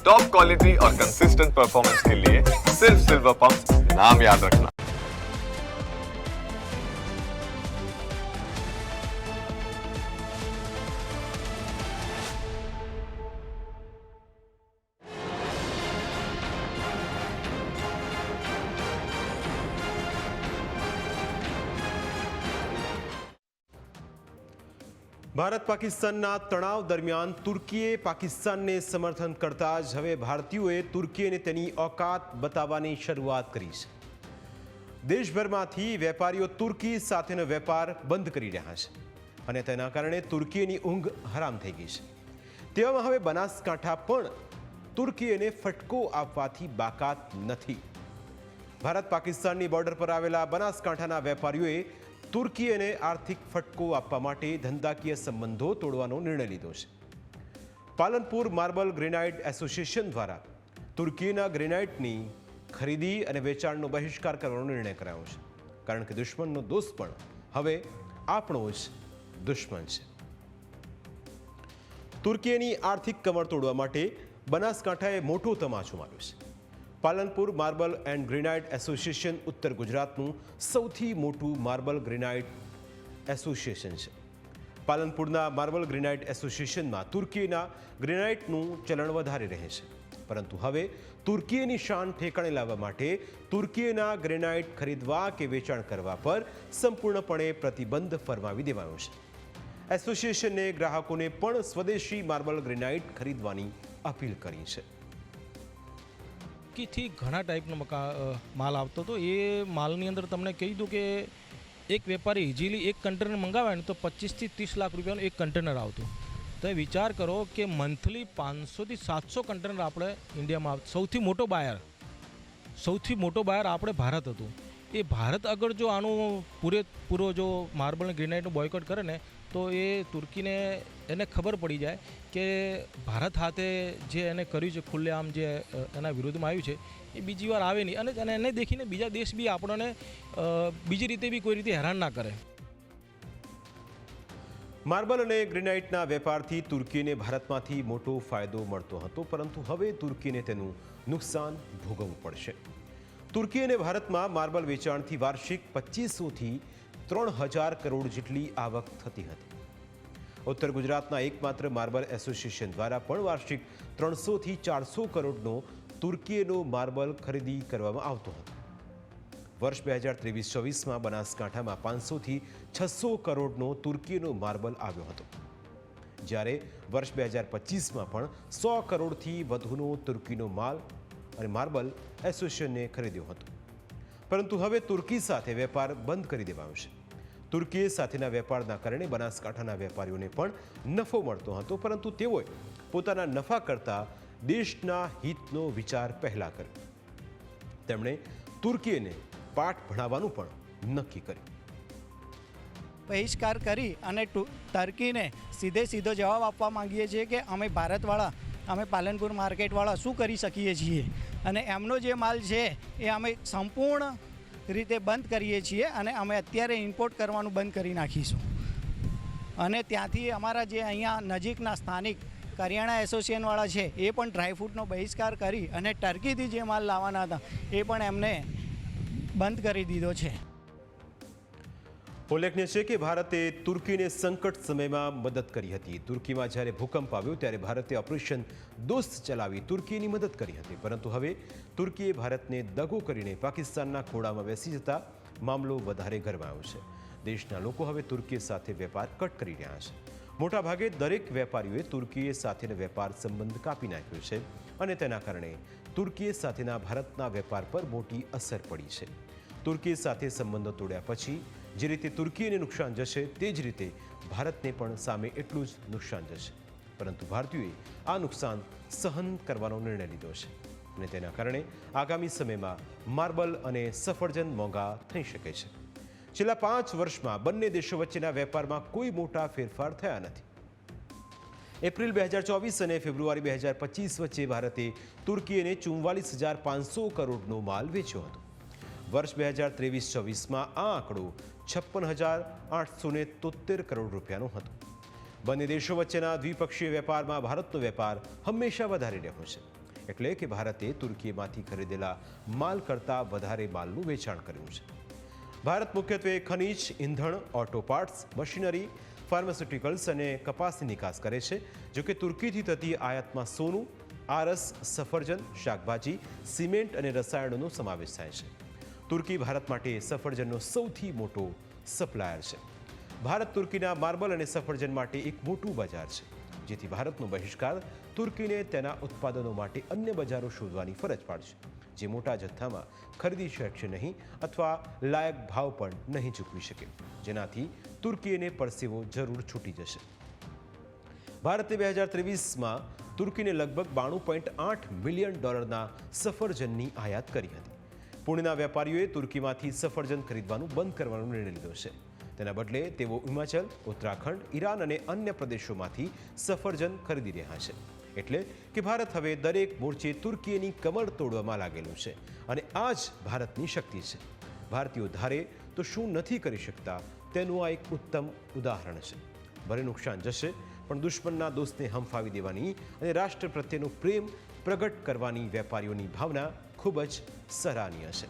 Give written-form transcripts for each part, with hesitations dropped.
Top quality और consistent performance के लिए सिर्फ सिल्वर पंप्स नाम याद रखना। ભારત પાકિસ્તાનના તણાવ દરમિયાન તુર્કીએ પાકિસ્તાનને સમર્થન કરતા જ હવે ભારતીયોએ તુર્કીને તેની ઓકાત બતાવવાની શરૂઆત કરી છે। દેશભરમાંથી વેપારીઓ તુર્કી સાથેનો વેપાર બંધ કરી રહ્યા છે અને તેના કારણે તુર્કીની ઊંઘ હરામ થઈ ગઈ છે। તેવામાં હવે બનાસકાંઠા પણ તુર્કીને ફટકો આપવાથી બાકાત નથી। ભારત પાકિસ્તાનની બોર્ડર પર આવેલા બનાસકાંઠાના વેપારીઓએ તુર્કીને આર્થિક ફટકો આપવા માટે ધંધાકીય સંબંધો તોડવાનો નિર્ણય લીધો છે। પાલનપુર માર્બલ ગ્રેનાઇટ એસોસિએશન દ્વારા તુર્કીના ગ્રેનાઇટની ખરીદી અને વેચાણનો બહિષ્કાર કરવાનો નિર્ણય કરાયો છે, કારણ કે દુશ્મનનો દોસ્ત પણ હવે આપણો જ દુશ્મન છે। તુર્કીની આર્થિક કમર તોડવા માટે બનાસકાંઠાએ મોટો તમાચો માર્યો છે। Palanpur marble and granite association ઉત્તર ગુજરાતનું સૌથી મોટું માર્બલ ગ્રેનાઇટ એસોસિએશન છે। પાલનપુરના માર્બલ ગ્રેનાઇટ એસોસિએશનમાં તુર્કીના ગ્રેનાઇટનું ચલણ વધારે રહે છે, પરંતુ હવે તુર્કીની શાન ઠેકાણે લાવવા માટે તુર્કીના ગ્રેનાઇટ ખરીદવા કે વેચાણ કરવા પર સંપૂર્ણપણે પ્રતિબંધ ફરમાવી દેવાયો છે। એસોસિએશને ગ્રાહકોને પણ સ્વદેશી માર્બલ ગ્રેનાઇટ ખરીદવાની અપીલ કરી છે। થી ઘણા ટાઈપનો માલ આવતો હતો। એ માલની અંદર તમને કહી દઉં કે એક વેપારી ઇઝીલી એક કન્ટેનર મંગાવે ને તો 25 થી 30 લાખ રૂપિયાનું એક કન્ટેનર આવતું। તો વિચાર કરો કે મંથલી 500 થી 700 કન્ટેનર આપણે ઇન્ડિયામાં આવતું। સૌથી મોટો બાયર આપણે ભારત હતું। એ ભારત અગર જો આનું પૂરેપૂરો જો માર્બલ ગ્રેનાઇટનું બોયકોટ કરે ને તો એ તુર્કીને એને ખબર પડી જાય કે ભારત હાથે જે એને કર્યું છે ખુલ્લેઆમ જે એના વિરોધમાં આવ્યું છે એ બીજી વાર આવે નહીં, અને એને દેખીને બીજા દેશ બી આપણને બીજી રીતે બી કોઈ રીતે હેરાન ના કરે। માર્બલ અને ગ્રેનાઇટના વેપારથી તુર્કીને ભારતમાંથી મોટો ફાયદો મળતો હતો, પરંતુ હવે તુર્કીને તેનું નુકસાન ભોગવવું પડશે। તુર્કી અને ભારતમાં માર્બલ વેચાણથી વાર્ષિક 2500 થી 3000 કરોડ જેટલી આવક થતી હતી। ઉત્તર ગુજરાતના એકમાત્ર માર્બલ એસોસિએશન દ્વારા પણ વાર્ષિક 300 થી 400 કરોડનો તુર્કીનો માર્બલ ખરીદી કરવામાં આવતો હતો। વર્ષ 2023-24માં બનાસકાંઠામાં 500 થી 600 કરોડનો તુર્કીનો માર્બલ આવ્યો હતો, જ્યારે વર્ષ 2025માં પણ 100 કરોડથી વધુનો તુર્કીનો માલ અને માર્બલ એસોસિએશને ખરીદ્યો હતો, પરંતુ હવે તુર્કી સાથે વેપાર બંધ કરી દેવાયો છે। તુર્કી સાથેના વેપારના કારણે બનાસકાંઠાના વેપારીઓને પણ નફો મળતો હતો, પરંતુ તેઓએ પોતાના નફા કરતાં દેશના હિતનો વિચાર પહેલા કર્યો। તેમણે તુર્કીને પાઠ ભણાવવાનું પણ નક્કી કર્યું। બહિષ્કાર કરી અને ટર્કીને સીધો જવાબ આપવા માંગીએ છીએ કે અમે ભારતવાળા, અમે પાલનપુર માર્કેટવાળા શું કરી શકીએ છીએ, અને એમનો જે માલ છે એ અમે સંપૂર્ણ રીતે બંધ કરીએ છીએ અને અમે અત્યારે ઇમ્પોર્ટ કરવાનું બંધ કરી નાખીશું। અને ત્યાંથી અમારા જે અહીંયા નજીકના સ્થાનિક કરિયાણા એસોસિએશનવાળા છે એ પણ ડ્રાયફ્રૂટનો બહિષ્કાર કરી અને ટર્કીથી જે માલ લાવવાના હતા એ પણ એમને બંધ કરી દીધો છે। ઉલ્લેખનીય છે કે ભારતે તુર્કીને સંકટ સમયમાં મદદ કરી હતી। તુર્કીમાં જ્યારે ભૂકંપ આવ્યો ત્યારે ભારતે ઓપરેશન દોસ્ત ચલાવી તુર્કીની મદદ કરી હતી, પરંતુ હવે તુર્કીએ ભારતને દગો કરીને પાકિસ્તાનના ખોળામાં બેસી જતા મામલો વધારે ગરમાયો છે। દેશના લોકો હવે તુર્કી સાથે વેપાર કટ કરી રહ્યા છે। મોટાભાગે દરેક વેપારીઓએ તુર્કી સાથેનો વેપાર સંબંધ કાપી નાખ્યો છે અને તેના કારણે તુર્કી સાથેના ભારતના વેપાર પર મોટી અસર પડી છે। તુર્કી સાથે સંબંધો તોડ્યા પછી જે રીતે તુર્કીને નુકસાન જશે તે જ રીતે ભારતને પણ સામે એટલું જ નુકસાન જશે, પરંતુ ભારતીયોએ આ નુકસાન સહન કરવાનો નિર્ણય લીધો છે અને તેના કારણે આગામી સમયમાં માર્બલ અને સફરજન મોંઘા થઈ શકે છે। છેલ્લા 5 વર્ષમાં બંને દેશો વચ્ચેના વેપારમાં કોઈ મોટા ફેરફાર થયા નથી। એપ્રિલ 2024 અને ફેબ્રુઆરી 2025 વચ્ચે ભારતે તુર્કીને 44,500 કરોડનો માલ વેચ્યો હતો। વર્ષ 2023-24માં આ આંકડો 56,873 કરોડ રૂપિયાનો હતો। બંને દેશો વચ્ચેના દ્વિપક્ષીય વેપારમાં ભારતનો વેપાર હંમેશા વધારે રહ્યો છે। એટલે કે ભારતે તુર્કીમાંથી ખરીદેલા માલ કરતાં વધારે માલનું વેચાણ કર્યું છે. ભારત મુખ્યત્વે ખનીજ, ઇંધણ, ઓટો પાર્ટ્સ, મશીનરી, ફાર્માસ્યુટિકલ્સ અને કપાસની નિકાસ કરે છે. જોકે તુર્કીથી થતી આયાતમાં સોનું, આરસ, સફરજન, શાકભાજી, સિમેન્ટ અને રસાયણોનો સમાવેશ થાય છે. તુર્કી ભારત માટે સફરજનનો સૌથી મોટો સપ્લાયર છે. ભારત તુર્કીના માર્બલ અને સફરજન માટે એક મોટું બજાર છે, જેથી ભારતનો બહિષ્કાર તુર્કીને તેના ઉત્પાદનો માટે અન્ય બજારો શોધવાની ફરજ પાડશે, જે મોટા જથ્થામાં ખરીદી શકશે નહીં અથવા લાયક ભાવ પણ નહીં ચૂકવી શકે, જેનાથી તુર્કીને પરસેવો જરૂર છૂટી જશે. ભારતે 2023માં તુર્કીને લગભગ $92.8 મિલિયન સફરજનની આયાત કરી હતી. પુણેના વેપારીઓએ તુર્કીમાંથી સફરજન ખરીદવાનું બંધ કરવાનો નિર્ણય લીધો છે. તેના બદલે તેઓ હિમાચલ, ઉત્તરાખંડ, ઈરાન અને અન્ય પ્રદેશોમાંથી સફરજન ખરીદી રહ્યા છે. એટલે કે ભારત હવે દરેક મોરચે તુર્કીની કમર તોડવામાં લાગેલું છે અને આ જ ભારતની શક્તિ છે. ભારતીયો ધારે તો શું નથી કરી શકતા તેનું આ એક ઉત્તમ ઉદાહરણ છે. ભલે નુકસાન જશે, પણ દુશ્મનના દોસ્તને હંફાવી દેવાની અને રાષ્ટ્ર પ્રત્યેનો પ્રેમ પ્રગટ કરવાની વેપારીઓની ભાવના ખૂબ જ સરાહનીય છે.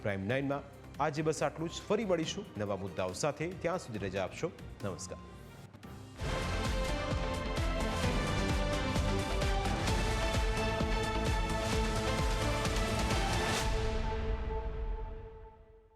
પ્રાઇમ 9માં આજે બસ આટલું જ. ફરી મળીશું નવા મુદ્દાઓ સાથે. ત્યાં સુધી રજા આપશો. નમસ્કાર.